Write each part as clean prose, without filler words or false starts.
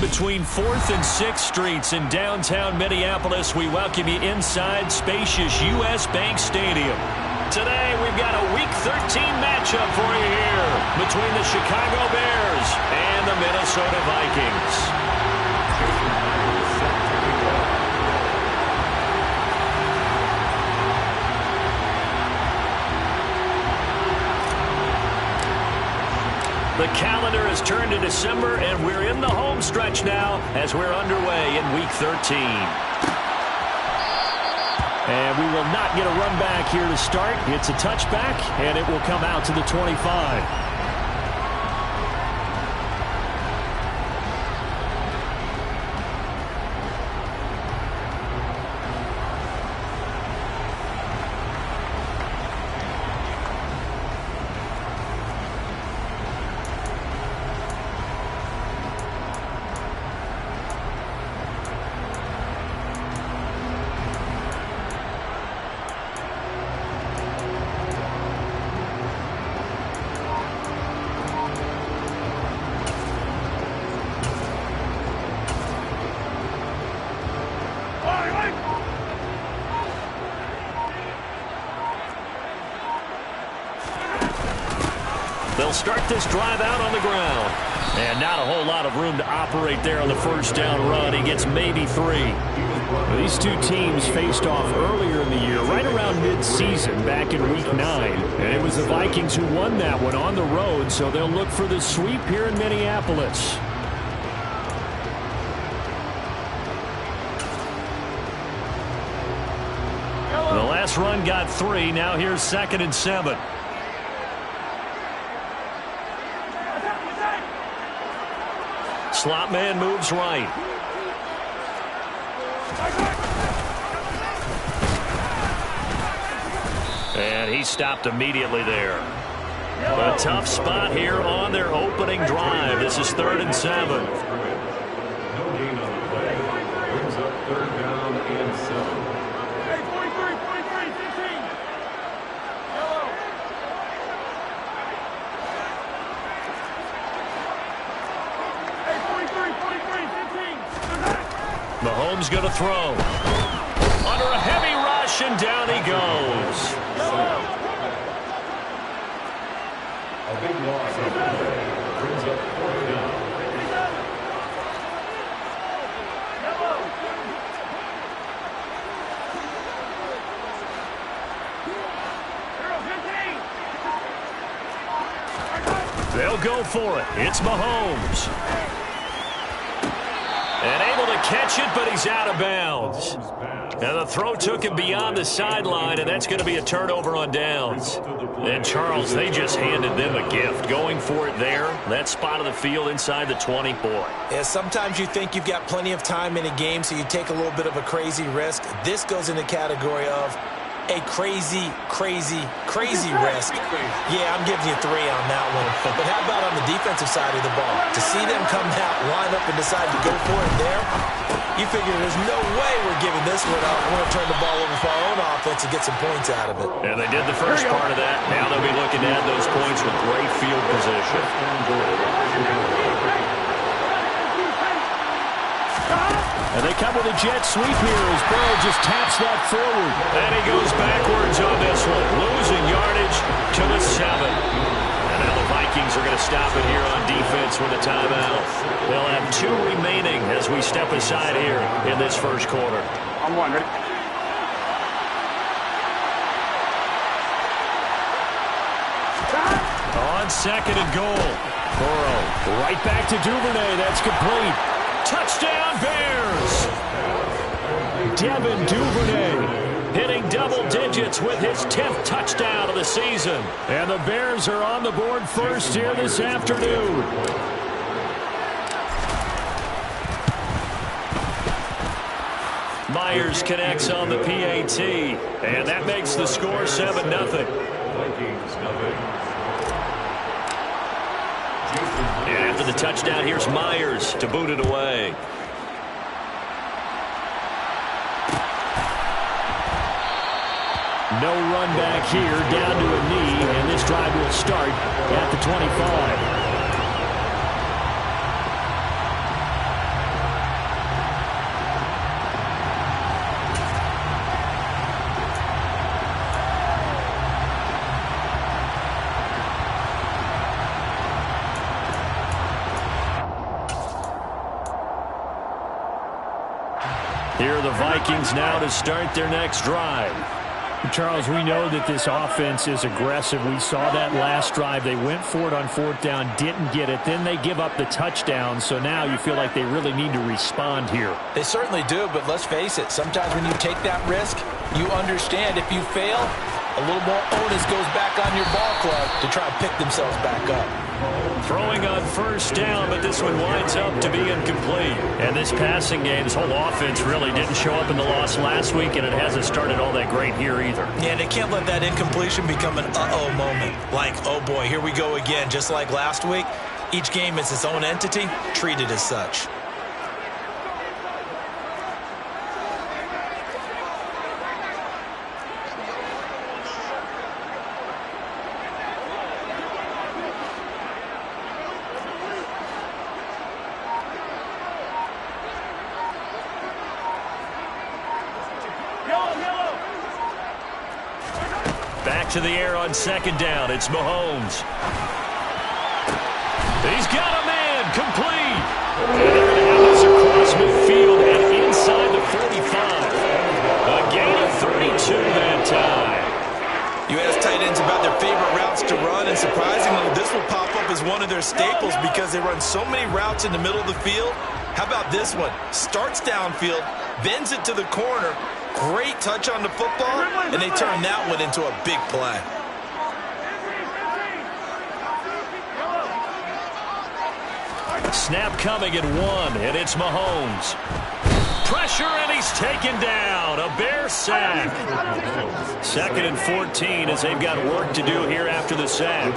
between 4th and 6th Streets in downtown Minneapolis. We welcome you inside spacious U.S. Bank Stadium. Today, we've got a Week 13 matchup for you here between the Chicago Bears and the Minnesota Vikings. The calendar has turned to December, and we're in the home stretch now as we're underway in Week 13. And we will not get a run back here to start. It's a touchback, and it will come out to the 25. They'll start this drive out on the ground. And not a whole lot of room to operate there on the first down run. He gets maybe 3. These two teams faced off earlier in the year, right around mid-season, back in Week 9. And it was the Vikings who won that one on the road, so they'll look for the sweep here in Minneapolis. The last run got 3. Now here's 2nd and 7. Slot man moves right. And he stopped immediately there. A tough spot here on their opening drive. This is 3rd and 7. No gain on the play. Brings up 3rd down and 7. Mahomes going to throw. Under a heavy rush, and down he goes. A big loss on the play. Brings up 4th down. They'll go for it. It's Mahomes. And able to catch it, but he's out of bounds. And the throw took him beyond the sideline, and that's going to be a turnover on downs. And, Charles, they just handed them a gift. Going for it there, that spot of the field inside the 20. Boy. Yeah, sometimes you think you've got plenty of time in a game, so you take a little bit of a crazy risk. This goes in the category of a crazy, crazy, crazy risk. Yeah, I'm giving you 3 on that one. But how about on the defensive side of the ball? To see them come out, line up, and decide to go for it there, you figure there's no way we're giving this one up. We're going to turn the ball over for our own offense and get some points out of it. And they did the first part of that. Now they'll be looking to add those points with great field position. And they come with a jet sweep here as Burrow just taps that forward. And he goes backwards on this one, losing yardage to the 7. And now the Vikings are going to stop it here on defense with a timeout. They'll have 2 remaining as we step aside here in this first quarter. On 1, ready? On 2nd and goal. Burrow right back to Duvernay. That's complete. Touchdown, Bears! Devin Duvernay hitting double digits with his 10th touchdown of the season. And the Bears are on the board first here this afternoon. Myers connects on the PAT, and that makes the score 7-0. Vikings, nothing. And after the touchdown, here's Myers to boot it away. No run back here, down to a knee, and this drive will start at the 25. Here are the Vikings now to start their next drive. Charles, we know that this offense is aggressive. We saw that last drive. They went for it on 4th down, didn't get it. Then they give up the touchdown. So now you feel like they really need to respond here. They certainly do, but let's face it. Sometimes when you take that risk, you understand if you fail, a little more onus goes back on your ball club to try and pick themselves back up. Throwing on 1st down, but this one winds up to be incomplete. And this passing game's whole offense really didn't show up in the loss last week, and it hasn't started all that great here either. Yeah, they can't let that incompletion become an uh-oh moment. Like, oh boy, here we go again. Just like last week, each game is its own entity, treated as such. Back to the air on 2nd down. It's Mahomes. He's got a man. Complete. And they're going to have this across midfield and inside the 45. A gain of 32 that time. You ask tight ends about their favorite routes to run, and surprisingly, this will pop up as one of their staples because they run so many routes in the middle of the field. How about this one? Starts downfield, bends it to the corner, great touch on the football, and they turn that one into a big play. Snap coming at 1, and it's Mahomes. Pressure, and he's taken down. A Bear sack. 2nd and 14 as they've got work to do here after the sack.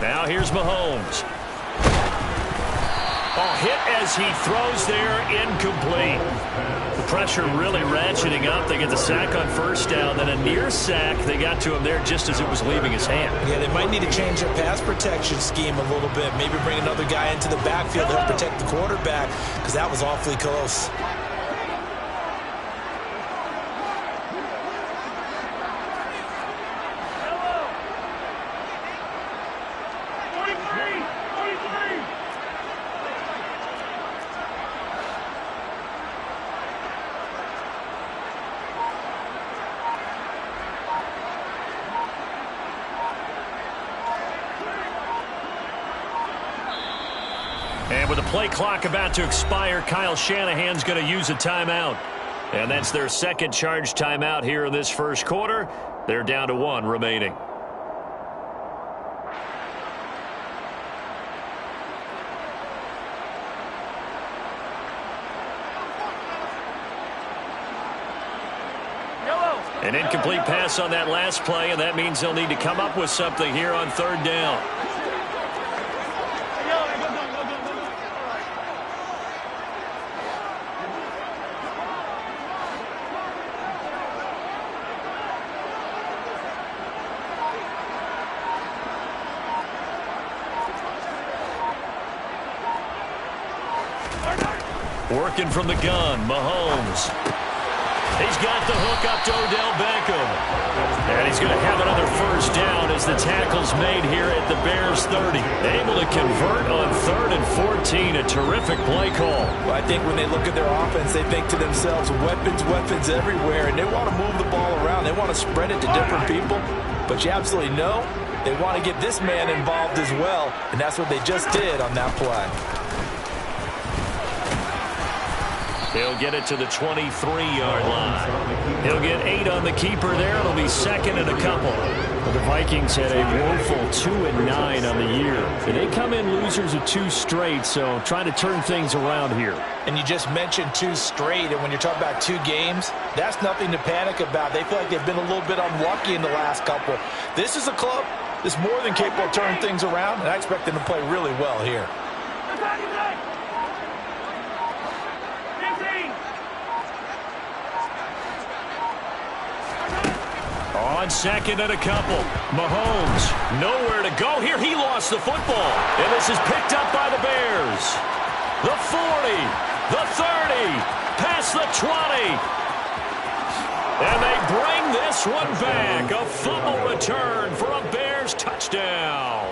Now here's Mahomes. Hit as he throws there, incomplete. The pressure really ratcheting up. They get the sack on 1st down, then a near sack. They got to him there just as it was leaving his hand. Yeah, they might need to change their pass protection scheme a little bit. Maybe bring another guy into the backfield to help protect the quarterback, because that was awfully close. And with the play clock about to expire, Kyle Shanahan's going to use a timeout. And that's their 2nd charge timeout here in this 1st quarter. They're down to 1 remaining. An incomplete pass on that last play, and that means they'll need to come up with something here on 3rd down. Working from the gun, Mahomes. He's got the hook up to Odell Beckham. And he's going to have another 1st down as the tackle's made here at the Bears 30. Able to convert on 3rd and 14. A terrific play call. Well, I think when they look at their offense, they think to themselves, weapons, weapons everywhere, and they want to move the ball around. They want to spread it to different people. But you absolutely know they want to get this man involved as well, and that's what they just did on that play. He'll get it to the 23-yard line. He'll get 8 on the keeper there. It'll be 2nd and a couple. Well, the Vikings had a woeful 2-9 on the year. And they come in losers of 2 straight, so trying to turn things around here. And you just mentioned 2 straight, and when you're talking about 2 games, that's nothing to panic about. They feel like they've been a little bit unlucky in the last couple. This is a club that's more than capable of turning things around, and I expect them to play really well here. On second and a couple. Mahomes, nowhere to go here. He lost the football. And this is picked up by the Bears. The 40, the 30, past the 20. And they bring this one back. A fumble return for a Bears touchdown.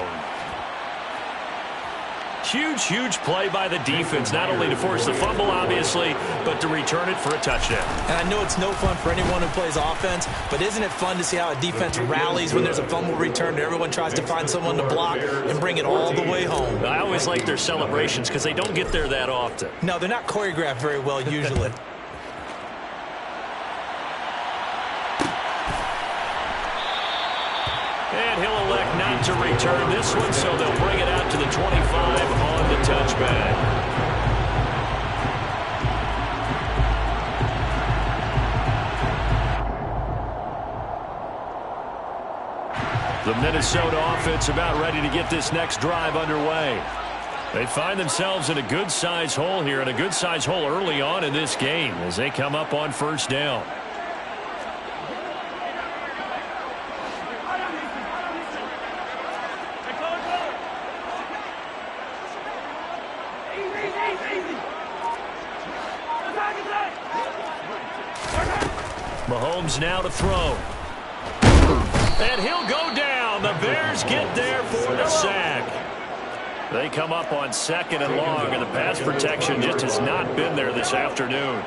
Huge play by the defense, not only to force the fumble, obviously, but to return it for a touchdown. And I know it's no fun for anyone who plays offense, but isn't it fun to see how a defense rallies when there's a fumble return and everyone tries to find someone to block and bring it all the way home? I always like their celebrations because they don't get there that often. No, they're not choreographed very well usually. And he'll elect not to return this one, so they'll bring it out to the 25 on the touchback. The Minnesota offense about ready to get this next drive underway. They find themselves in a good-sized hole here, and a good-sized hole early on in this game as they come up on first down. Mahomes now to throw. And he'll go down. The Bears get there for the sack. They come up on second and long, and the pass protection just has not been there this afternoon.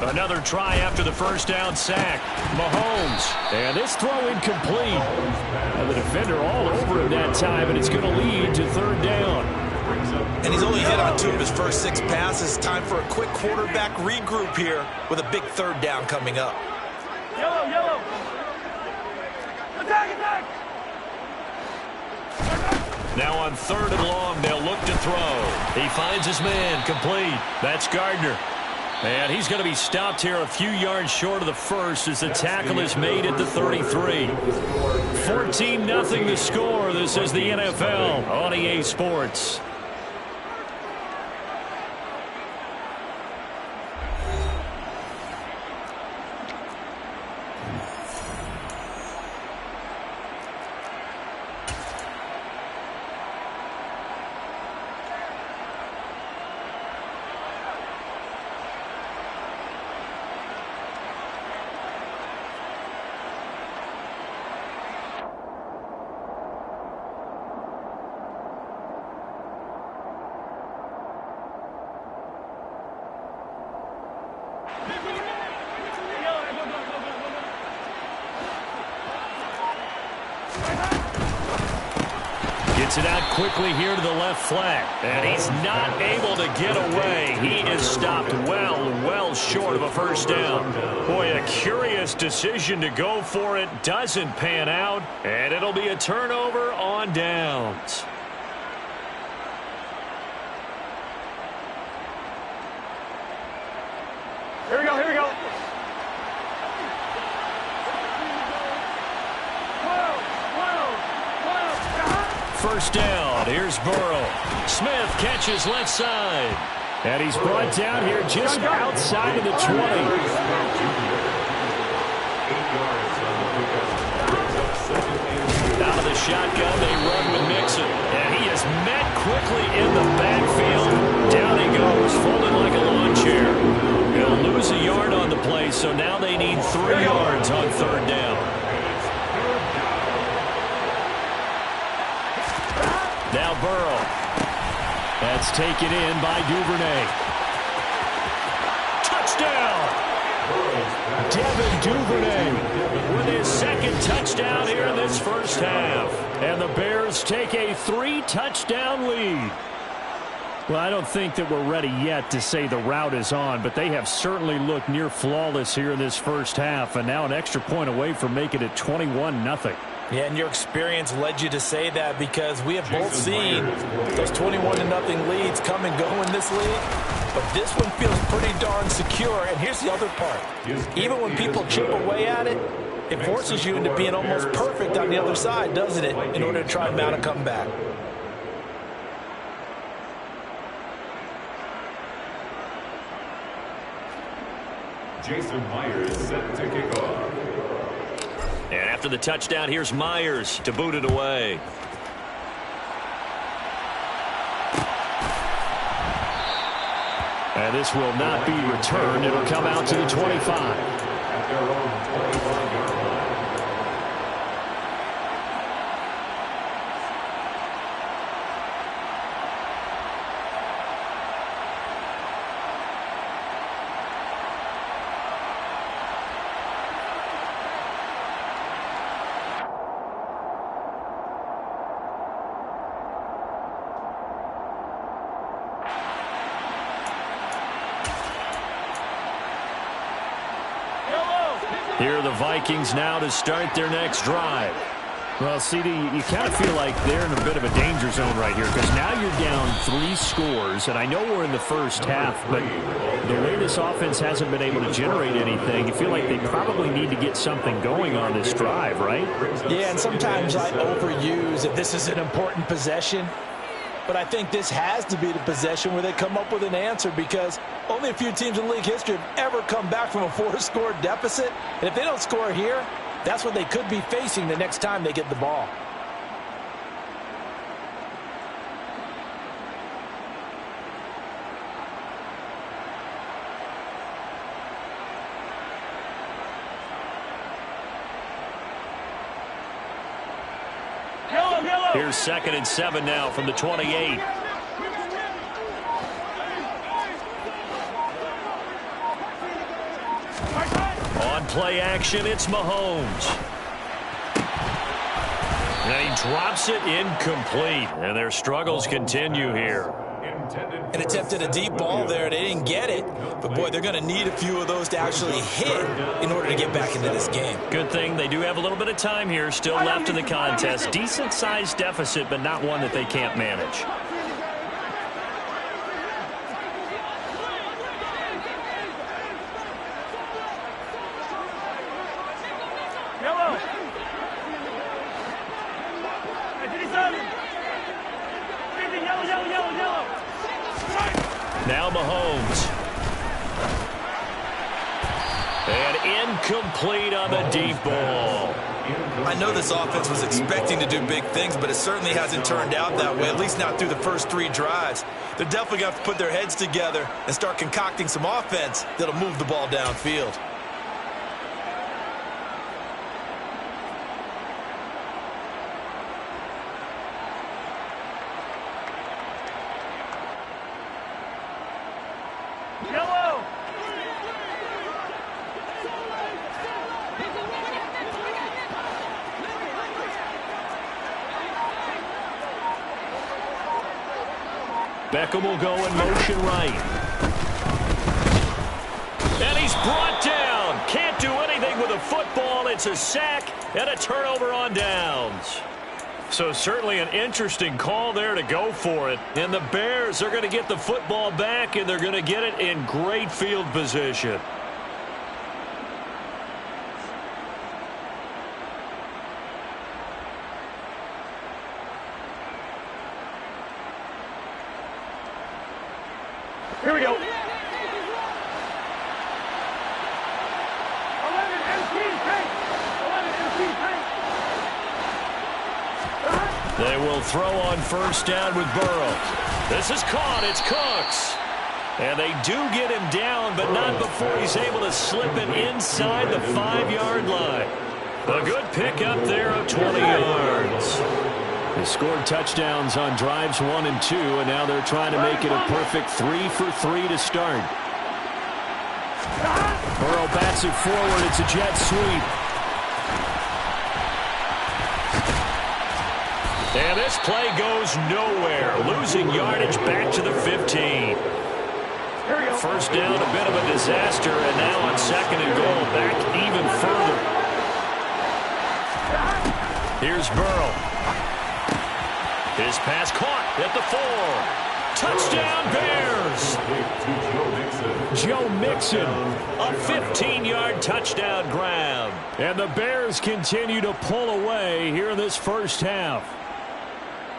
Another try after the first down sack. Mahomes. And this throw incomplete. And the defender all over him that time, and it's going to lead to third down. And he's only hit on 2 of his first 6 passes. Time for a quick quarterback regroup here with a big third down coming up. Yellow. Attack. Now on third and long, they'll look to throw. He finds his man, complete. That's Gardner. And he's going to be stopped here a few yards short of the first as the tackle is made at the 33. 14-0 the score. This is the NFL on EA Sports. Gets it out quickly here to the left flank. And he's not able to get away. He is stopped well short of a first down. Boy, a curious decision to go for it. Doesn't pan out. And it'll be a turnover on downs. Here we go. First down. Here's Burrow. Smith catches left side. And he's brought down here just outside of the 20. Out of the shotgun, they run with Mixon. And he is met quickly in the backfield. Down he goes, folded like a lawn chair. He'll lose a yard on the play, so now they need 3 yards on third down. Now Burrow. That's taken in by Duvernay. Touchdown! Devin Duvernay With his second touchdown here in this first half. and the Bears take a 3-touchdown lead. Well, I don't think that we're ready yet to say the route is on, but they have certainly looked near flawless here in this first half, and now an extra point away from making it 21-0. Yeah, and your experience led you to say that because we have both seen those 21-0 leads come and go in this league. But this one feels pretty darn secure. And here's the other part. Even when people chip away at it, It forces you into being almost perfect on the other side, doesn't it, in order to try and mount a comeback. Jason Myers set to kick off. And after the touchdown, here's Myers to boot it away. And this will not be returned. It'll come out to the 25. At their own 21-yard line. Here are the Vikings now to start their next drive. Well, CD, you kind of feel like they're in a bit of a danger zone right here because now you're down 3 scores, and I know we're in the first half, but the way this offense hasn't been able to generate anything, you feel like they probably need to get something going on this drive, right? Yeah, and sometimes I overuse if this is an important possession. But I think this has to be the possession where they come up with an answer because only a few teams in league history have ever come back from a 4-score deficit. And if they don't score here, that's what they could be facing the next time they get the ball. Here's 2nd and 7 now from the 28. On play action, it's Mahomes. And he drops it incomplete. And their struggles continue here. And attempted a deep ball there. They didn't get it. But, boy, they're going to need a few of those to actually hit in order to get back into this game. Good thing they do have a little bit of time here still left in the contest. Decent-sized deficit, but not one that they can't manage. Now Mahomes. And incomplete on the deep ball. I know this offense was expecting to do big things, but it certainly hasn't turned out that way, at least not through the first 3 drives. They're definitely going to have to put their heads together and start concocting some offense that'll move the ball downfield. Beckham will go in motion right. And he's brought down. Can't do anything with a football. It's a sack and a turnover on downs. So certainly an interesting call there to go for it. And the Bears are going to get the football back, and they're going to get it in great field position. Here we go. They will throw on first down with Burrow. This is caught. It's Cooks. And they do get him down, but not before he's able to slip it inside the 5-yard line. A good pickup there of 20 yards. They scored touchdowns on drives 1 and 2, and now they're trying to make it a perfect 3 for 3 to start. Burrow bats it forward. It's a jet sweep. And this play goes nowhere. Losing yardage back to the 15. First down, a bit of a disaster, and now on 2nd and goal, back even further. Here's Burrow. His pass caught at the 4. Touchdown, Bears. Bears. Joe Mixon. A 15-yard touchdown grab. And the Bears continue to pull away here in this first half.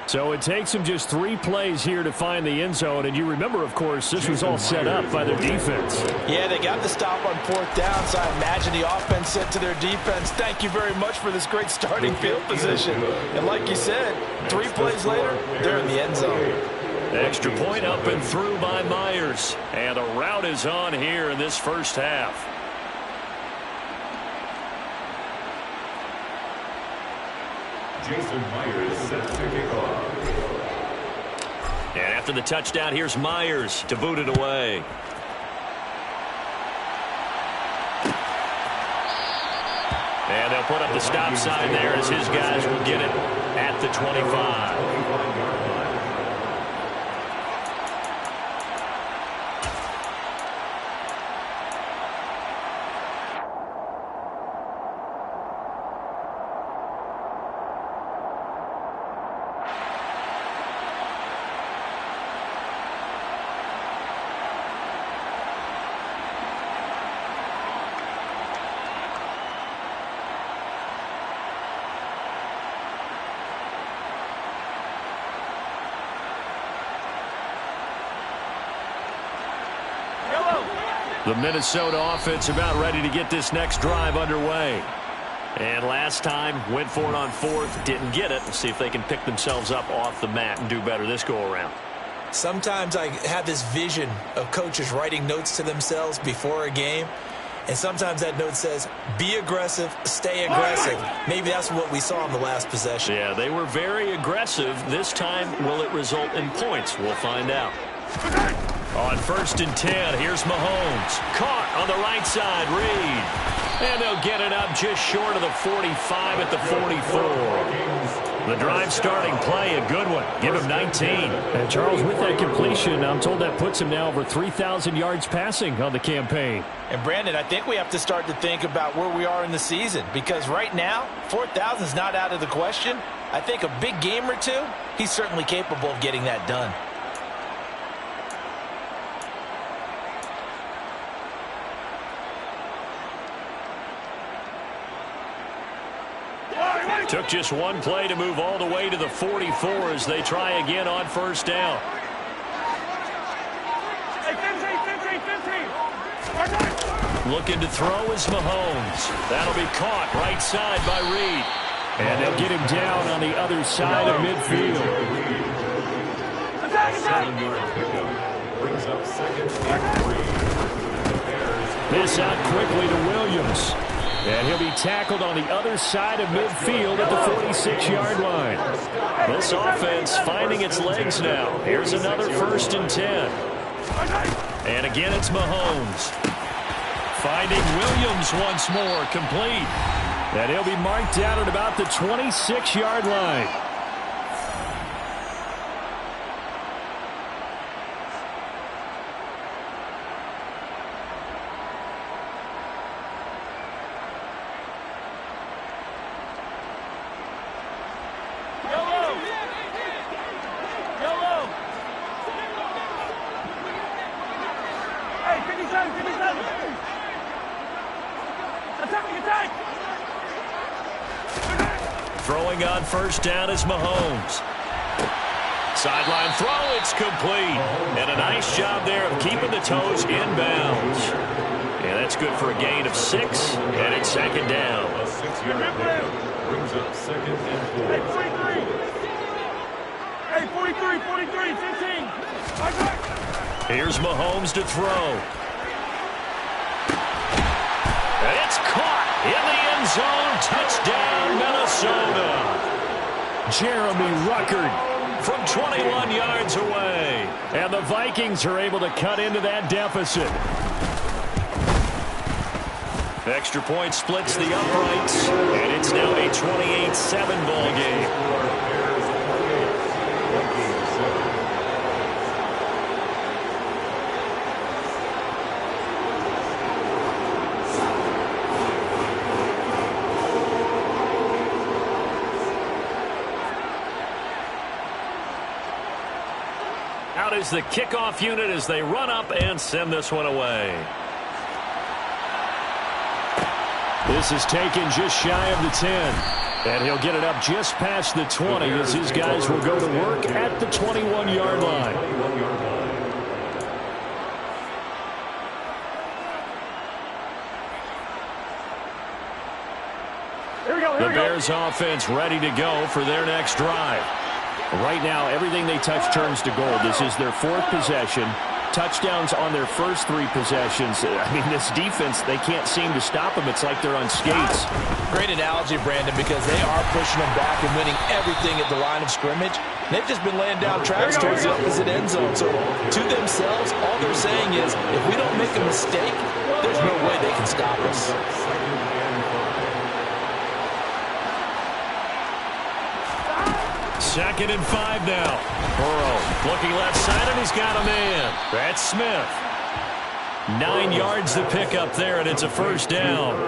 So it takes them just 3 plays here to find the end zone. And you remember, of course, this was all set up by their defense. Yeah, they got the stop on 4th down, so I imagine the offense said to their defense, thank you very much for this great starting field position. And like you said, 3 plays later, they're in the end zone. Extra point up and through by Myers. And a rout is on here in this first half. Jason Myers set to kick off. And after the touchdown, here's Myers to boot it away. And they'll put up the stop sign there as his guys will get it at the 25. The Minnesota offense about ready to get this next drive underway. And last time, went for it on 4th, didn't get it. We'll see if they can pick themselves up off the mat and do better this go-around. Sometimes I have this vision of coaches writing notes to themselves before a game. And sometimes that note says, be aggressive, stay aggressive. Maybe that's what we saw in the last possession. Yeah, they were very aggressive. This time, will it result in points? We'll find out. On 1st and 10, here's Mahomes. Caught on the right side, Reed. And they'll get it up just short of the 45 at the 44. The drive starting play, a good one. Give him 19. And Charles, with that completion, I'm told that puts him now over 3,000 yards passing on the campaign. And Brandon, I think we have to start to think about where we are in the season, because right now, 4,000 is not out of the question. I think a big game or two, he's certainly capable of getting that done. Took just one play to move all the way to the 44 as they try again on 1st down. Hey, 15. Looking to throw is Mahomes. That'll be caught right side by Reed. And they'll get him down on the other side of midfield. Attack! 7-yard pickup brings up 2nd and 3. This out quickly to Williams. And he'll be tackled on the other side of midfield at the 46-yard line. This offense finding its legs now. Here's another 1st and 10. And again, it's Mahomes. Finding Williams once more, complete. And he'll be marked down at about the 26-yard line. Throwing on 1st down is Mahomes. Sideline throw, it's complete. And a nice job there of keeping the toes inbounds. And that's good for a gain of 6, and it's 2nd down. A 6-yard pickup brings up 2nd and 4. Hey, 43, 15. Here's Mahomes to throw. And it's caught in the end zone. Touchdown, Minnesota. Jeremy Ruckert from 21 yards away. And the Vikings are able to cut into that deficit. Extra point splits the uprights, and it's now a 28-7 ball game. Out is the kickoff unit as they run up and send this one away. This is taken just shy of the 10. And he'll get it up just past the 20 as his guys will go to work at the 21-yard line. The Bears offense ready to go for their next drive. Right now, everything they touch turns to gold. This is their 4th possession. Touchdowns on their first 3 possessions. I mean, this defense, they can't seem to stop them. It's like they're on skates. Great analogy, Brandon, because they are pushing them back and winning everything at the line of scrimmage. They've just been laying down tracks towards the opposite end zone. So to themselves, all they're saying is, if we don't make a mistake, there's no way they can stop us. Second and 5 now. Burrow looking left side, and he's got a man. That's Smith. 9 yards to pick up there, and it's a first down.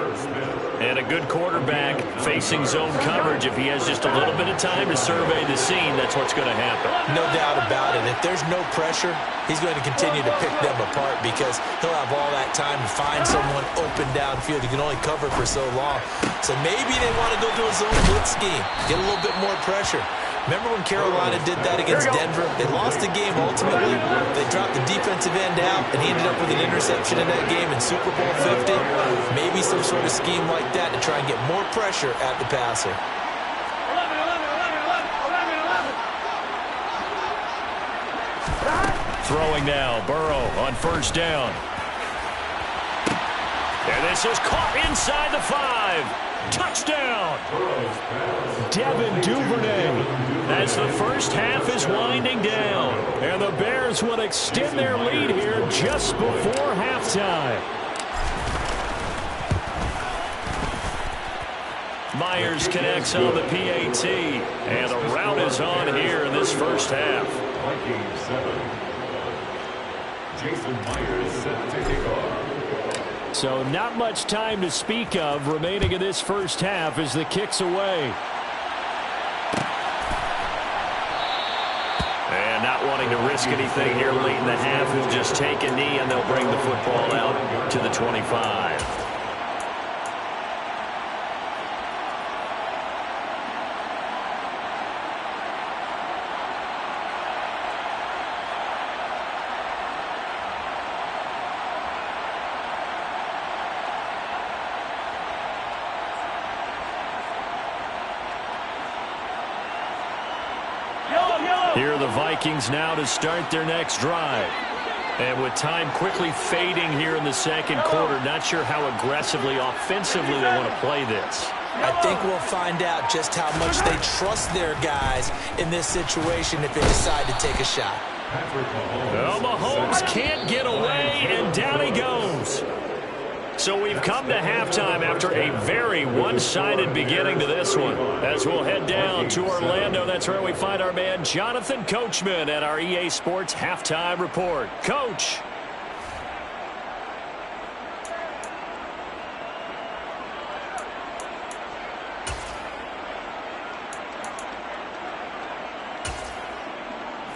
And a good quarterback facing zone coverage. If he has just a little bit of time to survey the scene, that's what's going to happen. No doubt about it. If there's no pressure, he's going to continue to pick them apart because he'll have all that time to find someone open downfield. He can only cover for so long. So maybe they want to go to a zone blitz scheme, get a little bit more pressure. Remember when Carolina did that against Denver? They lost the game ultimately. They dropped the defensive end out, and he ended up with an interception in that game in Super Bowl 50. Maybe some sort of scheme like that to try and get more pressure at the passer. Throwing now, Burrow on first down. And this is caught inside the 5. Touchdown! Devin Duvernay. As the first half is winding down. And the Bears will extend their lead here just before halftime. Myers connects on the PAT. And a route is on here in this first half. Game 7. Jason Myers set to kick off. So not much time to speak of remaining in this first half as the kick's away. And not wanting to risk anything here late in the half, he'll just take a knee and they'll bring the football out to the 25. Here are the Vikings now to start their next drive. And with time quickly fading here in the second quarter, not sure how aggressively, offensively they want to play this. I think we'll find out just how much they trust their guys in this situation if they decide to take a shot. Well, Mahomes can't get away, and down he goes. So we've come to halftime after a very one-sided beginning to this one. As we'll head down to Orlando, that's where we find our man Jonathan Coachman at our EA Sports Halftime Report. Coach.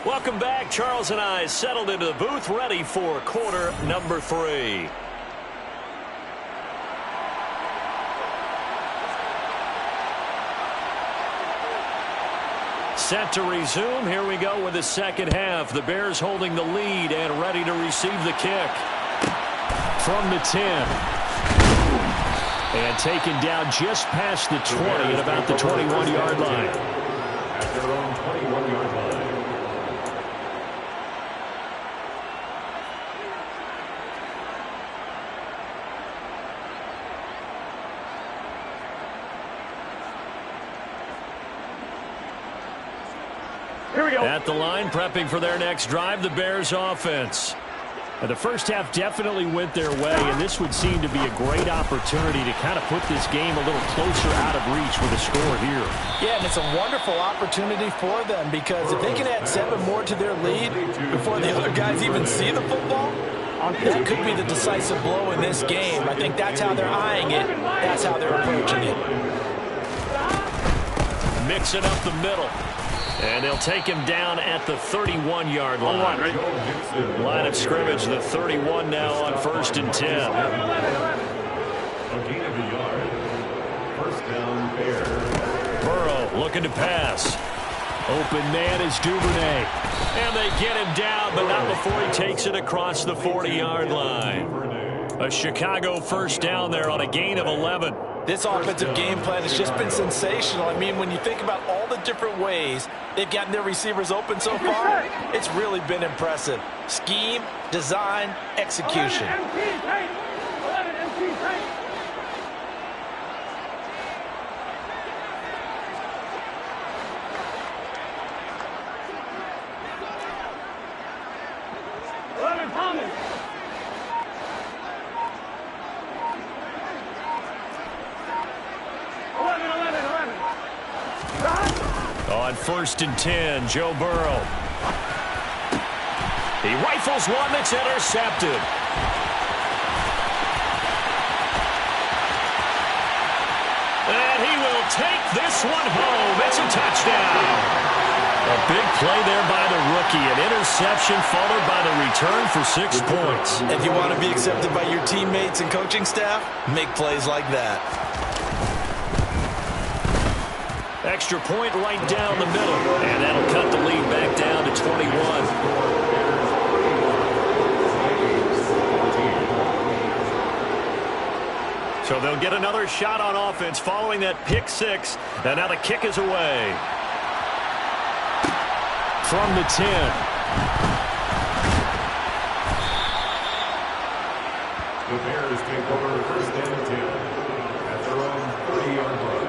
Welcome back. Charles and I settled into the booth, ready for quarter number 3. Set to resume. Here we go with the second half. The Bears holding the lead and ready to receive the kick. From the 10. And taken down just past the 20 at about the 21-yard line. At their own 21-yard line. At the line, prepping for their next drive, the Bears offense. And the first half definitely went their way, and this would seem to be a great opportunity to kind of put this game a little closer out of reach with a score here. Yeah, and it's a wonderful opportunity for them because if they can add 7 more to their lead before the other guys even see the football, that could be the decisive blow in this game. I think that's how they're eyeing it. That's how they're approaching it. Mixing up the middle. And they'll take him down at the 31-yard line. Line of scrimmage, the 31 now on 1st and 10. A gain of a yard. First down, Bears. Burrow looking to pass. Open man is Duvernay. And they get him down, but not before he takes it across the 40-yard line. A Chicago first down there on a gain of 11. This offensive game plan has just been sensational. I mean, when you think about all the different ways they've gotten their receivers open so far, it's really been impressive. Scheme, design, execution. On 1st and 10, Joe Burrow. He rifles one that's intercepted. And he will take this one home. It's a touchdown. A big play there by the rookie. An interception followed by the return for 6 points. If you want to be accepted by your teammates and coaching staff, make plays like that. Extra point right down the middle. And that'll cut the lead back down to 21. So they'll get another shot on offense following that pick 6. And now the kick is away. From the 10. The Bears take over first and 10 at their own 30-yard line.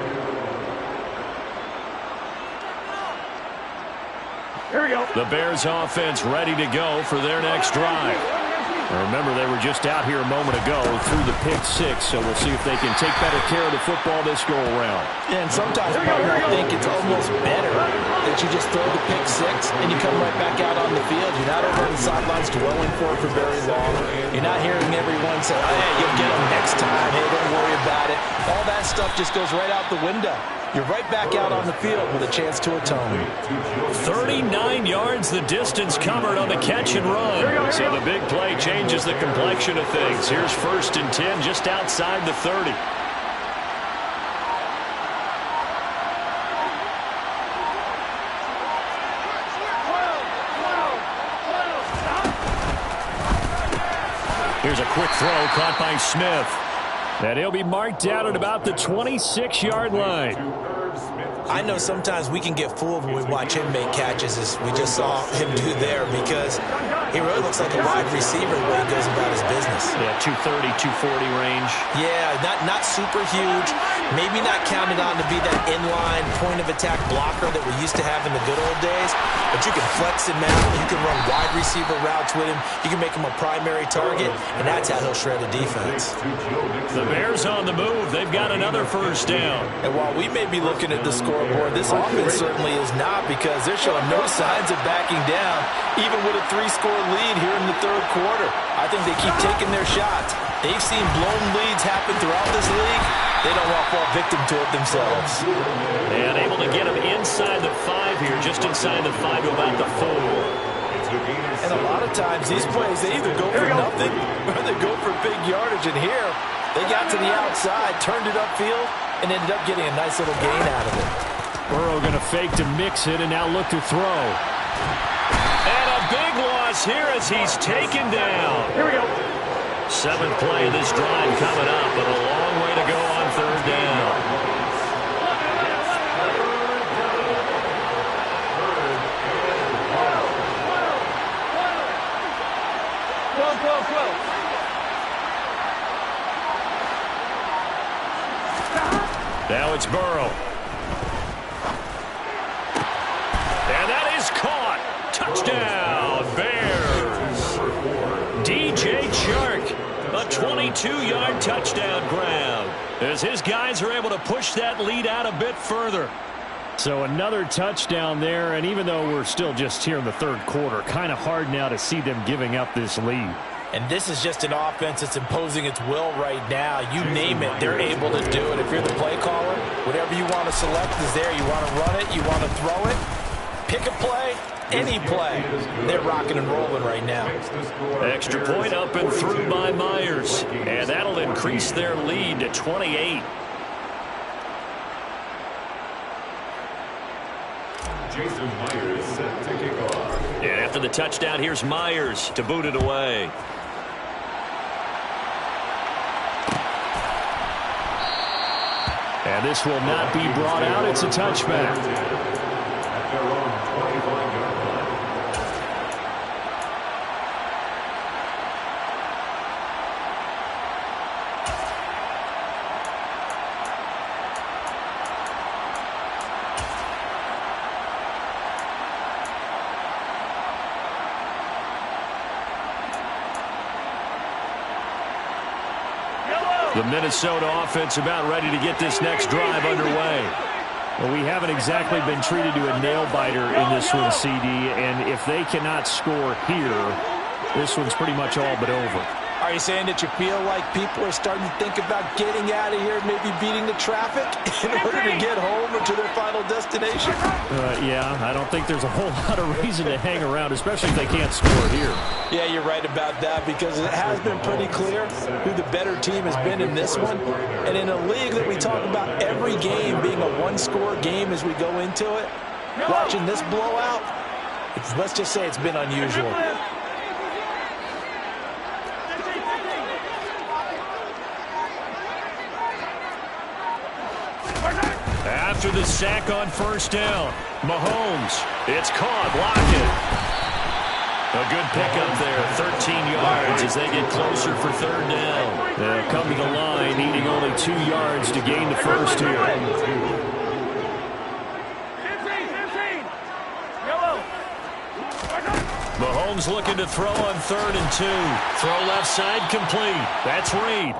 Here we go. The Bears offense ready to go for their next drive. Remember, they were just out here a moment ago through the pick 6, so we'll see if they can take better care of the football this go around. And sometimes I think it's almost better that you just throw the pick 6 and you come right back out on the field. You're not over on the sidelines dwelling for it for very long. You're not hearing everyone say, oh, hey, you'll get them next time. Hey, don't worry about it. All that stuff just goes right out the window. You're right back out on the field with a chance to atone. 39 yards the distance covered on the catch and run. So the big play changes the complexion of things. Here's 1st and 10 just outside the 30. Here's a quick throw caught by Smith. And he'll be marked down at about the 26-yard line. I know sometimes we can get fooled when we watch him make catches, as we just saw him do there, because he really looks like a wide receiver the way he goes about his business. Yeah, 230, 240 range. Yeah, not super huge. Maybe not counted on to be that inline point-of-attack blocker that we used to have in the good old days, but you can flex him out. You can run wide receiver routes with him. You can make him a primary target, and that's how he'll shred a defense. The Bears on the move. They've got another first down. And while we may be looking at the scoreboard, this offense certainly is not, because they're showing no signs of backing down, even with a 3-score lead here in the third quarter. I think they keep taking their shots. They've seen blown leads happen throughout this league. They don't want to fall victim to it themselves. And able to get them inside the 5 here, just inside the 5 to about the 4. And a lot of times these plays, they either go for nothing or they go for big yardage. And here, they got to the outside, turned it upfield, and ended up getting a nice little gain out of it. Burrow going to fake to mix it and now look to throw. And a big loss here as he's taken down. Here we go. 7th play of this drive coming up, but a long way to go on 3rd down. 12. Now it's Burrow. And that is caught. Touchdown, Bears. DJ Chark, a 22-yard touchdown grab, as his guys are able to push that lead out a bit further. So another touchdown there, and even though we're still just here in the third quarter, kind of hard now to see them giving up this lead. And this is just an offense that's imposing its will right now. You name it, they're able to do it. If you're the play caller, whatever you want to select is there. You want to run it, you want to throw it. Pick a play, any play. They're rocking and rolling right now. Extra point up and through by Myers. And that'll increase their lead to 28. Jason Myers set to kick off. And after the touchdown, here's Myers to boot it away. And this will not be brought out. It's a touchback. At their own 25-yard line. The Minnesota offense about ready to get this next drive underway. Well, we haven't exactly been treated to a nail-biter in this one, CD, and if they cannot score here, this one's pretty much all but over. Are you saying that you feel like people are starting to think about getting out of here, maybe beating the traffic in order to get home or to their final destination? Yeah, I don't think there's a whole lot of reason to hang around, especially if they can't score here. Yeah, you're right about that, because it has been pretty clear who the better team has been in this one. And in a league that we talk about every game being a one-score game as we go into it, watching this blowout, let's just say it's been unusual. After the sack on first down, Mahomes, it's caught, Lockett. A good pickup there, 13 yards as they get closer for third down. They'll come to the line, needing only 2 yards to gain the first here. Mahomes looking to throw on 3rd and 2. Throw left side complete. That's Reed.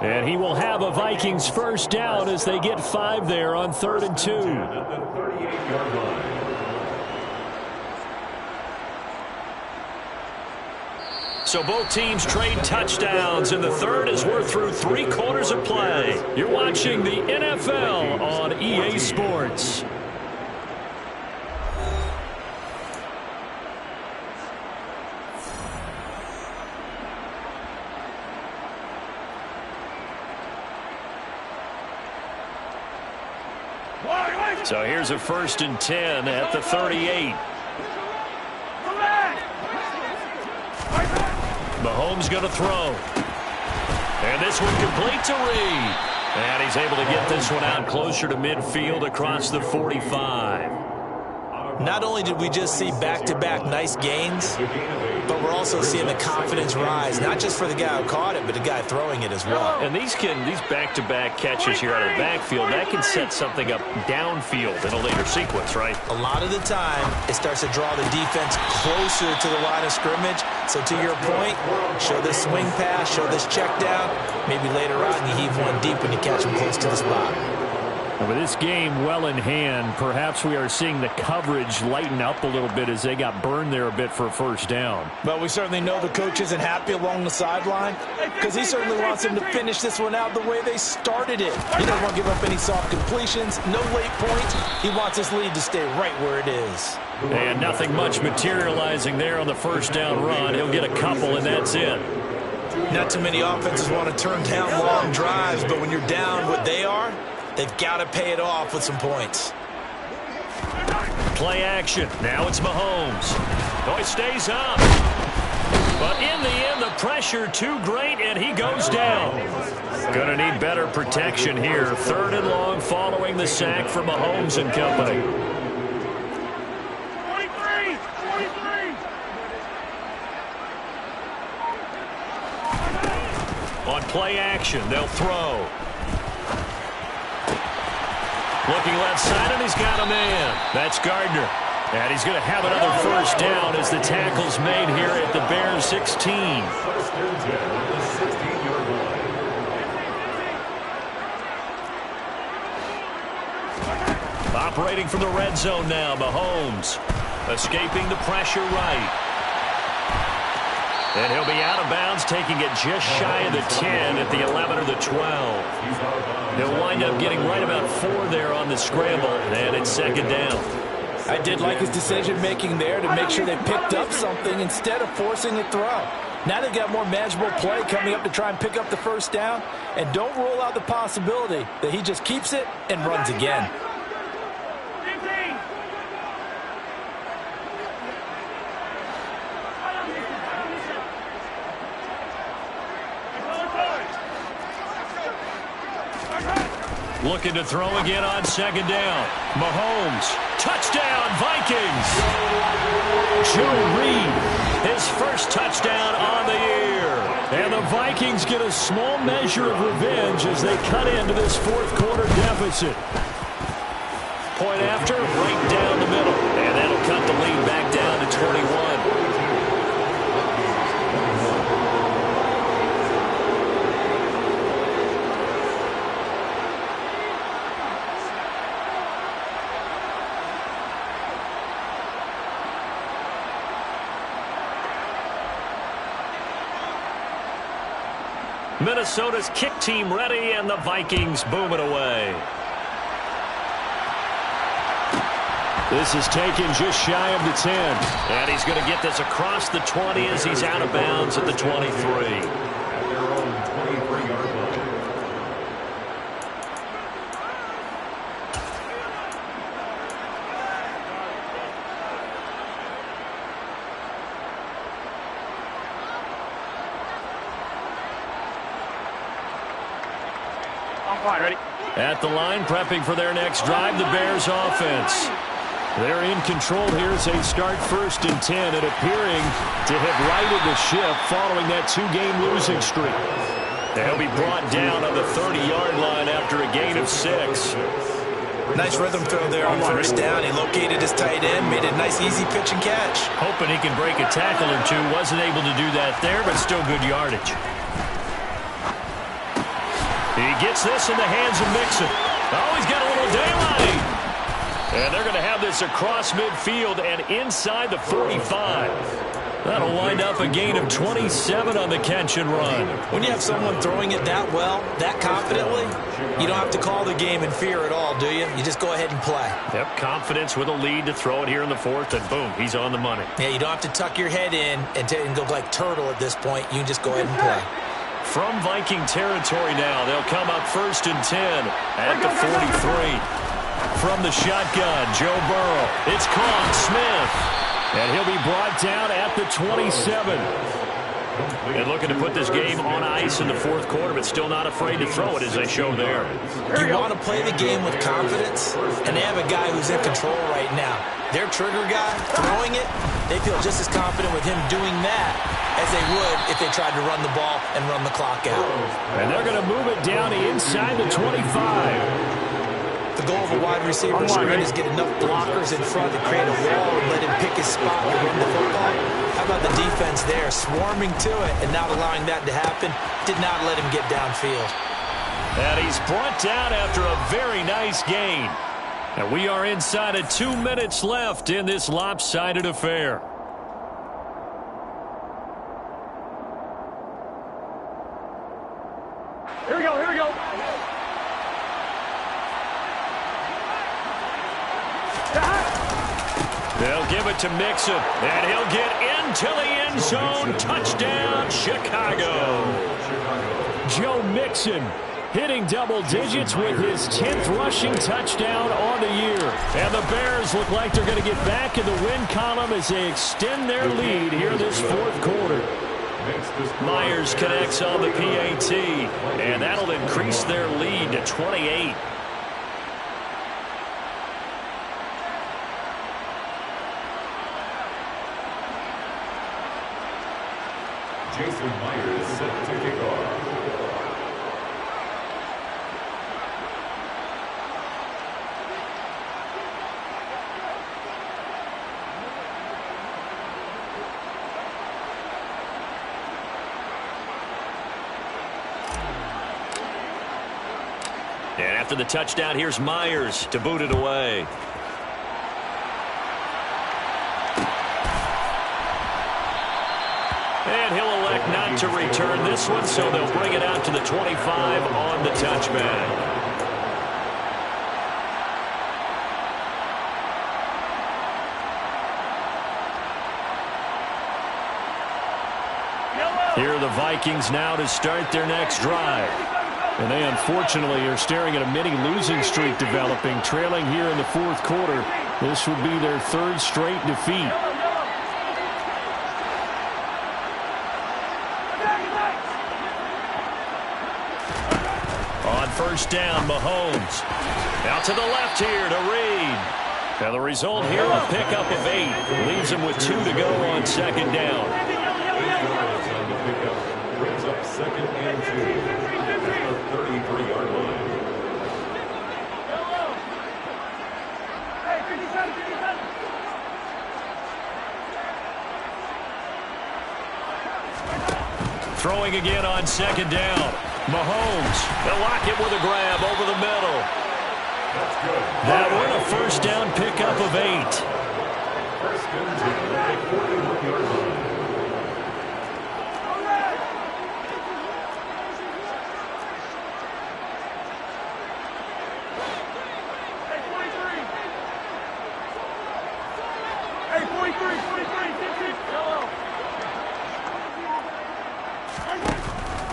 And he will have a Vikings first down as they get 5 there on 3rd and 2. At the 38-yard line. So both teams trade touchdowns, and the third as we're through 3 quarters of play. You're watching the NFL on EA Sports. So here's a 1st and 10 at the 38. Mahomes going to throw. And this one complete to Reed. And he's able to get this one out closer to midfield across the 45. Not only did we just see back-to-back nice gains, but we're also seeing the confidence rise, not just for the guy who caught it, but the guy throwing it as well. And these back-to-back catches here out of the backfield, that can set something up downfield in a later sequence, right? A lot of the time, it starts to draw the defense closer to the line of scrimmage. So to your point, show this swing pass, show this check down. Maybe later on you heave one deep when you catch them close to the spot. With this game well in hand, perhaps we are seeing the coverage lighten up a little bit as they got burned there a bit for a first down. But we certainly know the coach isn't happy along the sideline, because he certainly wants them to finish this one out the way they started it. He doesn't want to give up any soft completions, no late points. He wants his lead to stay right where it is. And nothing much materializing there on the first down run. He'll get a couple, and that's it. Not too many offenses want to turn down long drives, but when you're down what they are, they've got to pay it off with some points. Play action. Now it's Mahomes. Oh, he stays up. But in the end, the pressure too great, and he goes down. Going to need better protection here. 3rd and long following the sack for Mahomes and company. 43. On play action, they'll throw. Looking left side, and he's got a man. That's Gardner. And he's going to have another first down as the tackle's made here at the Bears 16. 1st and 10 at the 16-yard line. Operating from the red zone now, Mahomes. Escaping the pressure right. And he'll be out of bounds, taking it just shy of the 10 at the 11 or the 12. He'll wind up getting right about 4 there on the scramble, and it's 2nd down. I did like his decision-making there to make sure they picked up something instead of forcing a throw. Now they've got more manageable play coming up to try and pick up the first down. And don't rule out the possibility that he just keeps it and runs again. Looking to throw again on second down. Mahomes, touchdown, Vikings. Joe Reed, his first touchdown on the year. And the Vikings get a small measure of revenge as they cut into this fourth quarter deficit. Point after, right down the middle. And that'll cut the lead back down to 21. Minnesota's kick team ready, and the Vikings boom it away. This is taken just shy of the 10. And he's going to get this across the 20 as he's out of bounds at the 23. At their own 23-yard line. Ready? At the line, prepping for their next drive, the Bears offense. They're in control here as they start 1st and 10 and appearing to have righted the ship following that 2-game losing streak. They'll be brought down on the 30-yard line after a gain of 6. Nice rhythm throw there on first down. He located his tight end, made a nice easy pitch and catch. Hoping he can break a tackle or two. Wasn't able to do that there, but still good yardage. He gets this in the hands of Mixon. Oh, he's got a little daylight. And they're going to have this across midfield and inside the 45. That'll wind up a gain of 27 on the catch and run. When you have someone throwing it that well, that confidently, you don't have to call the game in fear at all, do you? You just go ahead and play. Yep, confidence with a lead to throw it here in the 4th, and boom, he's on the money. Yeah, you don't have to tuck your head in and go like turtle at this point. You can just go ahead and play. From Viking territory now, they'll come up 1st and 10 at the 43. From the shotgun, Joe Burrow. It's caught, Smith. And he'll be brought down at the 27. And looking to put this game on ice in the 4th quarter, but still not afraid to throw it as they show there. You want to play the game with confidence, and they have a guy who's in control right now. Their trigger guy, throwing it, they feel just as confident with him doing that as they would if they tried to run the ball and run the clock out. And they're going to move it down inside the 25. The goal of a wide receiver screen is get enough blockers in front to create a wall and let him pick his spot to run the football. How about the defense there, swarming to it and not allowing that to happen? Did not let him get downfield. And he's brought down after a very nice gain. And we are inside of 2 minutes left in this lopsided affair. Here we go, here we go. They'll give it to Mixon, and he'll get into the end zone. Touchdown, Chicago. Joe Mixon hitting double digits with his 10th rushing touchdown on the year. And the Bears look like they're going to get back in the win column as they extend their lead here this 4th quarter. Myers connects on the PAT, and that'll increase their lead to 28. Jason Myers set to kick off. And after the touchdown, here's Myers to boot it away. And he'll elect not to return this one, so they'll bring it out to the 25 on the touchback. Here are the Vikings now to start their next drive. And they unfortunately are staring at a mini losing streak developing, trailing here in the fourth quarter. This would be their third straight defeat. On first down, Mahomes. Out to the left here to Reed. And the result here, a pickup of 8. Leaves him with 2 to go on second down. 8 yards on the pickup. Brings up second and 2. At the 33-yard line. Throwing again on second down. Mahomes, they'll lock it with a grab over the middle. That one, a first down pickup of 8. First and 10 at the 41-yard line.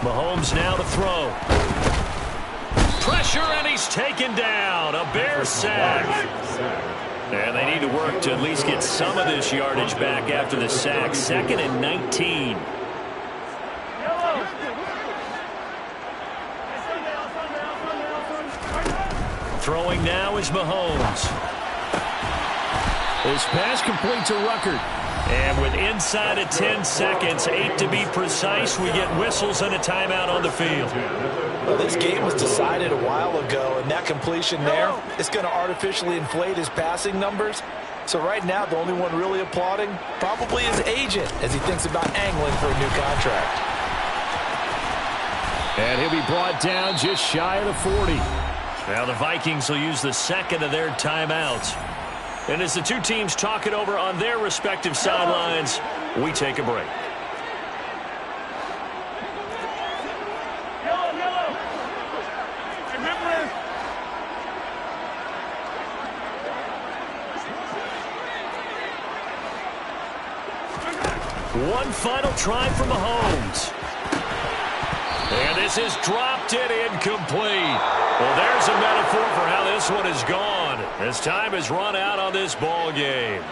Mahomes now to throw. Pressure, and he's taken down. A Bear sack. And they need to work to at least get some of this yardage back after the sack. Second and 19. Throwing now is Mahomes. His pass complete to Ruckert. And with inside of 10 seconds, 8 to be precise, we get whistles and a timeout on the field. Well, this game was decided a while ago, and that completion there is going to artificially inflate his passing numbers. So right now, the only one really applauding probably his agent as he thinks about angling for a new contract. And he'll be brought down just shy of the 40. Now the Vikings will use the second of their timeouts. And as the two teams talk it over on their respective sidelines, we take a break. One final try from Mahomes. And this is dropped it incomplete. Well, there's a metaphor for how this one is gone. As time has run out on this ball game.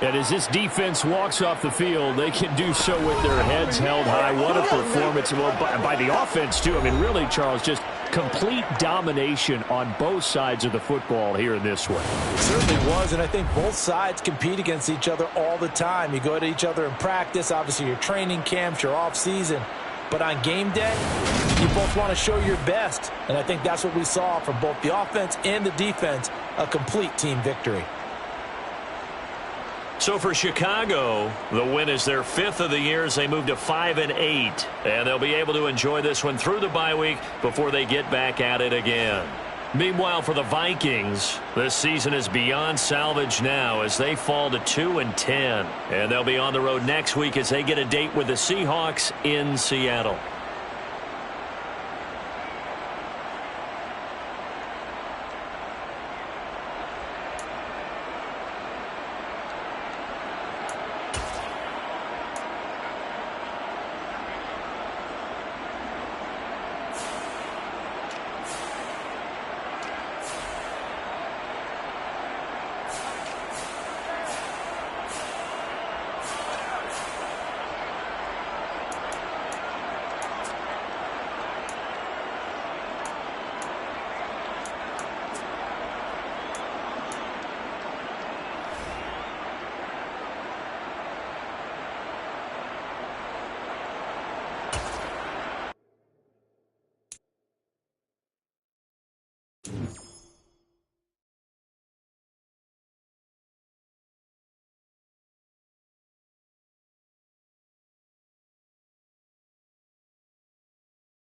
And as this defense walks off the field, they can do so with their heads held high. What a performance. Well, by the offense, too. I mean, really, Charles, just complete domination on both sides of the football here in this one. It certainly was, and I think both sides compete against each other all the time. You go at each other in practice, obviously your training camps, your off-season. But on game day, you both want to show your best. And I think that's what we saw from both the offense and the defense, a complete team victory. So for Chicago, the win is their 5th of the year as they move to 5-8. And they'll be able to enjoy this one through the bye week before they get back at it again. Meanwhile, for the Vikings, this season is beyond salvage now as they fall to 2-10. And they'll be on the road next week as they get a date with the Seahawks in Seattle. you